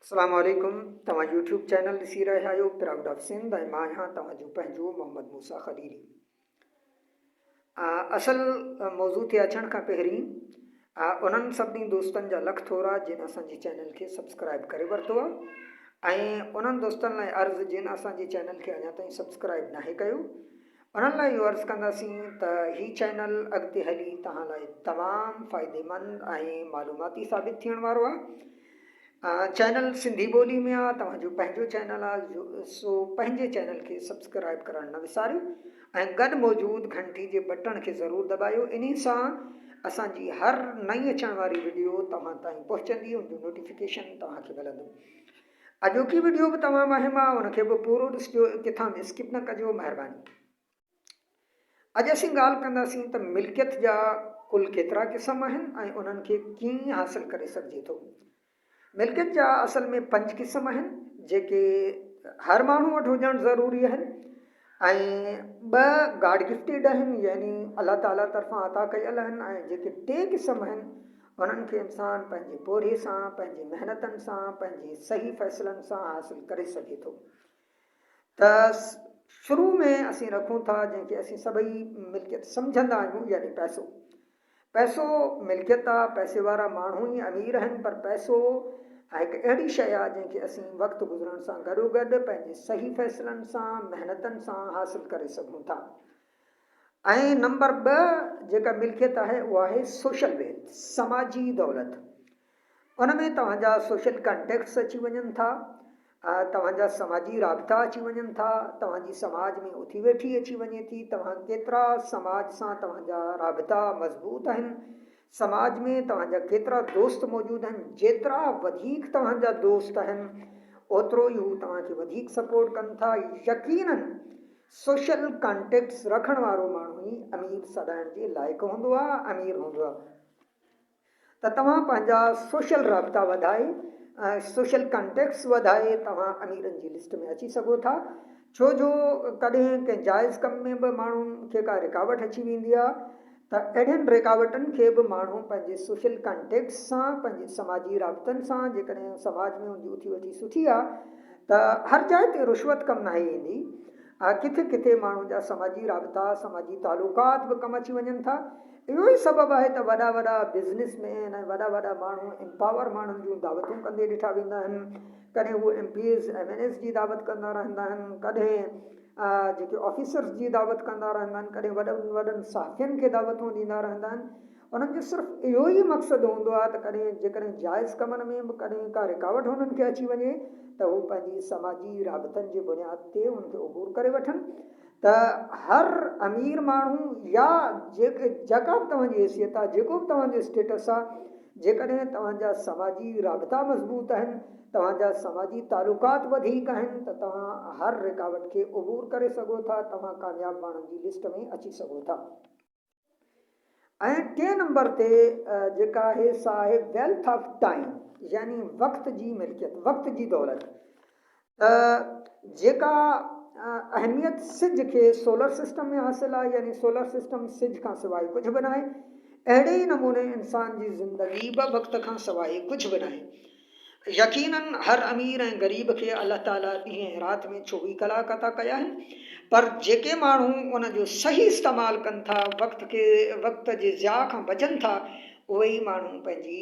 अस्सलामुअलैकुम। तव्हां YouTube channel ॾिसी रहिया आहियो प्राउड ऑफ सिंध ऐं मां आहियां तव्हांजो पंहिंजो मोहम्मद मूसा ख़लीली। असल मौज़ू ते अचण खां पहिरीं उन्हनि सभिनी दोस्तनि जा लख थोरा जिन असांजे चैनल खे सब्सक्राइब करे वरितो आहे ऐं उन्हनि दोस्तनि लाइ अर्ज़ु जिन असांजे चैनल खे अञा ताईं सब्सक्राइब नाहे कयो, उन्हनि लाइ इहो अर्ज़ु कंदासीं त हीउ चैनल अॻिते हली तव्हां लाइ तमामु फ़ाइदेमंद ऐं मालूमाती साबित थियण वारो आहे। चैनल सिंधी ॿोली में आहे, तव्हांजो पंहिंजो चैनल आहे, सो पंहिंजे चैनल खे सब्सक्राइब करणु न विसारियो ऐं गॾु मौजूदु घंटी जे बटण खे ज़रूरु दॿायो। इन सां असांजी हर नई अचण वारी वीडियो तव्हां ताईं पहुचंदी, उनजो नोटिफिकेशन तव्हांखे मिलंदो। अॼोकी वीडियो बि तमामु अहम आहे, उनखे बि पूरो ॾिसिजो, किथां बि स्किप न कजो, महिरबानी। अॼु असीं ॻाल्हि कंदासीं त मिल्कियत जा कुल केतिरा क़िस्म आहिनि ऐं उन्हनि खे कीअं हासिलु करे सघिजे थो। मिल्कियत जा असल में 5 क़िस्म आहिनि जेके हर माण्हू वटि हुजणु ज़रूरी आहिनि ऐं 2 गॉड गिफ्टेड आहिनि, यानी अलाह ताला तरफ़ां अता कयल आहिनि, ऐं जेके 3 क़िस्म आहिनि उन्हनि खे इंसान पंहिंजे पोरे सां, पंहिंजे महिनतनि सां, पंहिंजे सही फ़ैसिलनि सां हासिलु करे सघे थो। त शुरू में असीं रखूं था जंहिंखे असीं सभई मिल्कियत सम्झंदा आहियूं, यानी पैसो। पैसो मिल्कियत आहे, पैसे वारा माण्हू ई अमीर आहिनि, पर पैसो हिकु अहिड़ी शइ आहे जंहिंखे असीं वक़्तु गुज़रण सां गॾोगॾु पंहिंजे सही फ़ैसिलनि सां, महिनतनि सां हासिलु करे सघूं था। ऐं नंबर 2 जेका मिल्कियत आहे उहा आहे सोशल वेल्थ, समाजी दौलत। उन में तव्हांजा सोशल कॉन्टेक्ट्स अची वञनि था, तव्हांजा समाजी राब्ता अची वञनि था, तव्हांजी समाज में उथी वेठी अची वञे थी, तव्हां केतिरा समाज सां तव्हांजा राब्ता मज़बूत आहिनि, समाज में तव्हांजा केतिरा दोस्त मौजूदु आहिनि। जेतिरा वधीक तव्हांजा दोस्त आहिनि ओतिरो ई हू तव्हांखे वधीक सपोर्ट कनि था। यकीनन सोशल कॉन्टेक्ट्स रखण वारो माण्हू ई अमीर सॾाइण जे लाइक़ु हूंदो आहे, अमीर हूंदो आहे। त तव्हां पंहिंजा सोशल राब्ता वधाए, सोशल कॉन्टेक्ट्स वधाए तव्हां अमीरनि जी लिस्ट में अची सघो था। छो जो कॾहिं कंहिं जाइज़ कम में बि माण्हुनि खे का रुकावट अची वेंदी आहे, त अहिड़ियुनि रुकावटनि खे बि माण्हू पंहिंजे सोशल कॉन्टेक्ट्स सां, पंहिंजे समाजी राब्तनि सां, जेकॾहिं समाज में उनजी उथी वेठी सुठी आहे त हर जाइ ते रुश्वत कमु नाहे ईंदी। किथे किथे माण्हू जा समाजी राब्ता, समाजी तालुकात बि कमु अची वञनि था। इहो ई सबबु आहे त वॾा वॾा बिज़नेसमैन ऐं वॾा वॾा माण्हू एम्पावर माण्हुनि जूं दावतूं कंदे ॾिठा वेंदा आहिनि। कॾहिं उहे MPs MNS जी दावत कंदा रहंदा आहिनि, कॾहिं जेके ऑफिसर्स जी दावत कंदा रहंदा आहिनि, कॾहिं वॾनि वॾनि साफ़ियुनि खे दावतूं ॾींदा रहंदा आहिनि। उन्हनि जो सिर्फ़ु इहो ई मक़सदु हूंदो आहे त कॾहिं जेकॾहिं जाइज़ कमनि में बि कॾहिं का रुकावट हुननि खे अची वञे त हू पंहिंजी समाजी राब्तनि जे बुनियाद ते उनखे उबूर करे वठनि। त हर अमीर माण्हू या जेका बि तव्हांजी हैसियत आहे, जेको बि तव्हांजो स्टेटस आहे, जेकॾहिं तव्हांजा समाजी राब्ता मज़बूत आहिनि, तव्हांजा समाजी तालुकात वधीक आहिनि, त तव्हां हर रुकावट खे उबूर करे सघो था, तव्हां कामयाबु माण्हुनि जी लिस्ट में अची सघो था। ऐं 3 नंबर ते जेका आहे सा आहे वेल्थ ऑफ टाइम, यानी वक़्त जी मिल्कियत, वक़्त जी दौलत। जेका अहमियत सिज खे सोलर सिस्टम में हासिलु आहे, यानी सोलर सिस्टम सिज खां सवाइ कुझु बि न आहे। अहिड़े ई नमूने इंसान जी ज़िंदगी बि वक़्त खां सवाइ कुझु बि न आहे। यकीनन हर अमीर ऐं ग़रीब खे अलाह ताला ॾींहं ऐं राति में 24 कलाक अता कया आहिनि, पर जेके माण्हू उन जो सही इस्तेमालु कनि था, वक़्त जे ज़िया खां बचनि था, उहे ई माण्हू पंहिंजी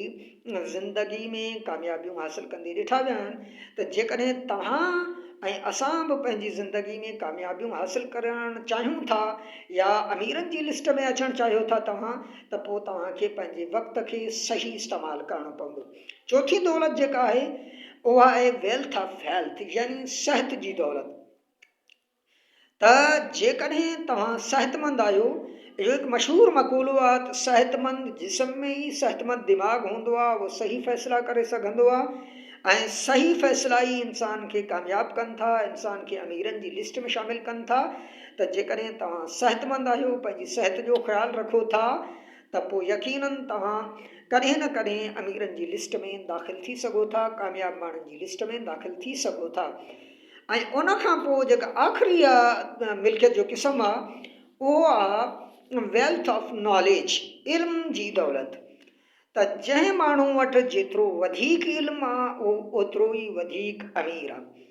ज़िंदगी में कामयाबियूं हासिलु कंदे ॾिठा विया आहिनि। त जेकॾहिं तव्हां ऐं असां बि पंहिंजी ज़िंदगी में कामयाबियूं हासिलु करणु चाहियूं था या अमीरनि जी लिस्ट में अचणु चाहियो था तव्हां, त पोइ तव्हांखे पंहिंजे वक़्त खे सही इस्तेमालु करणो पवंदो। चौथी दौलत जेका आहे उहा आहे वेल्थ ऑफ हेल्थ, यानी सिहत जी दौलत। त जेकॾहिं तव्हां सिहतमंद आहियो, इहो हिकु मशहूरु मक़ूलो आहे त सिहतमंद जिस्म में ई सिहतमंद दिमाग़ हूंदो आहे, उहो सही फ़ैसिला करे सघंदो आहे ऐं सही फ़ैसिला ई इंसान खे कामयाबु कनि था, इंसान खे अमीरनि जी लिस्ट में शामिलु कनि था। त जेकॾहिं तव्हां सिहतमंद आहियो, पंहिंजी सिहत जो ख़्यालु रखो था, त पोइ यकीनन तव्हां कॾहिं न कॾहिं अमीरनि जी लिस्ट में दाख़िलु थी सघो था, कामयाबु माण्हुनि जी लिस्ट में दाख़िलु थी सघो था। ऐं उन खां पोइ जेका आख़िरी मिल्कियत जो क़िस्म आहे उहो आहे वेल्थ ऑफ नॉलेज, इल्म जी दौलत। त जंहिं माण्हू वटि जेतिरो वधीक इल्मु आहे उहो ओतिरो ई वधीक अमीर आहे।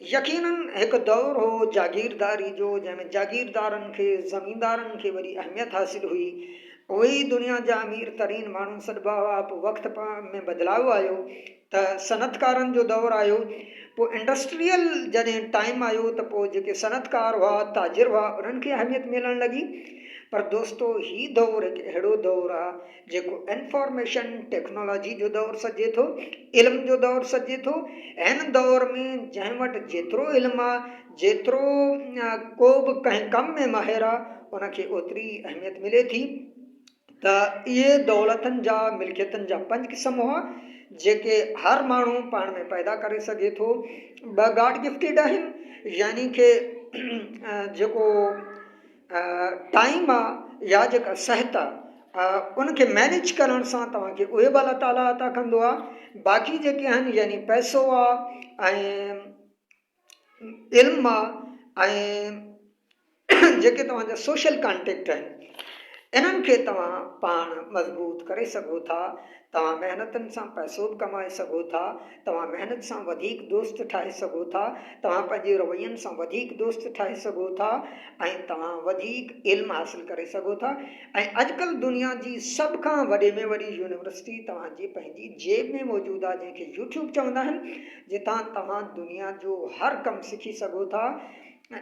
यकीनन हिकु दौरु हो जागीरदारी जो, जंहिंमें जागीरदारनि खे ज़मींदारनि खे वॾी अहमियत हासिल हुई। उहे ई दुनिया जा अमीर तरीन माण्हू सॾिबा हुआ। पोइ वक़्त में बदिलाव आयो त सनतकारनि जो दौरु आयो। पोइ इंडस्ट्रियल जॾहिं टाइम आयो त पोइ जेके सनतकार हुआ, ताजिर हुआ, उन्हनि खे अहमियत मिलणु लॻी। पर दोस्तो, ही दौरु हिकु अहिड़ो दौरु आहे जेको इंफॉर्मेशन टेक्नोलॉजी जो दौरु सॾिजे थो, इल्म जो दौरु सॾिजे थो। हिन दौर में जंहिं वटि जेतिरो इल्मु आहे, जेतिरो को बि कंहिं कम में माहिर आहे, उनखे ओतिरी अहमियत मिले थी। त इहे दौलतनि जा, मिल्कियतनि जा 5 क़िस्म हुआ जेके हर माण्हू पाण में पैदा करे सघे थो। 2 गॉड गिफ्टेड आहिनि, यानी कि जेको टाइम आहे या जेका सिहत आहे, उनखे मैनेज करण सां तव्हांखे उहे बि अल्लाह ताला अता कंदो आहे। बाक़ी जेके आहिनि यानी पैसो आहे ऐं इल्मु आहे ऐं जेके तव्हांजा सोशल कॉन्टेक्ट आहिनि, इन्हनि खे तव्हां पाण मज़बूत करे सघो था। तव्हां महिनतनि सां पैसो बि कमाए सघो था, तव्हां महिनत सां वधीक दोस्त ठाहे सघो था, तव्हां पंहिंजे रवैयनि सां वधीक दोस्त ठाहे सघो था ऐं तव्हां वधीक इल्मु हासिल करे सघो था। ऐं अॼुकल्ह दुनिया जी सभ खां वॾे में वॾी यूनिवर्सिटी तव्हांजी पंहिंजी जेब में मौजूदु आहे, जंहिंखे यूट्यूब चवंदा आहिनि, जितां तव्हां दुनिया जो हर कमु सिखी सघो था।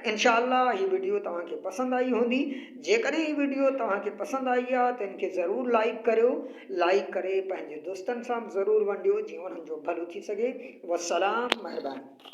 इंशाअल्लाह ही वीडियो तव्हांखे पसंदि आई हूंदी। जेकॾहिं ही वीडियो तव्हांखे पसंदि आई आहे त इनखे ज़रूरु लाइक करियो, लाइक करे पंहिंजे दोस्तनि सां ज़रूरु वंडियो जीअं उन्हनि जो भलो थी सघे। वस्सलाम, महिरबानी।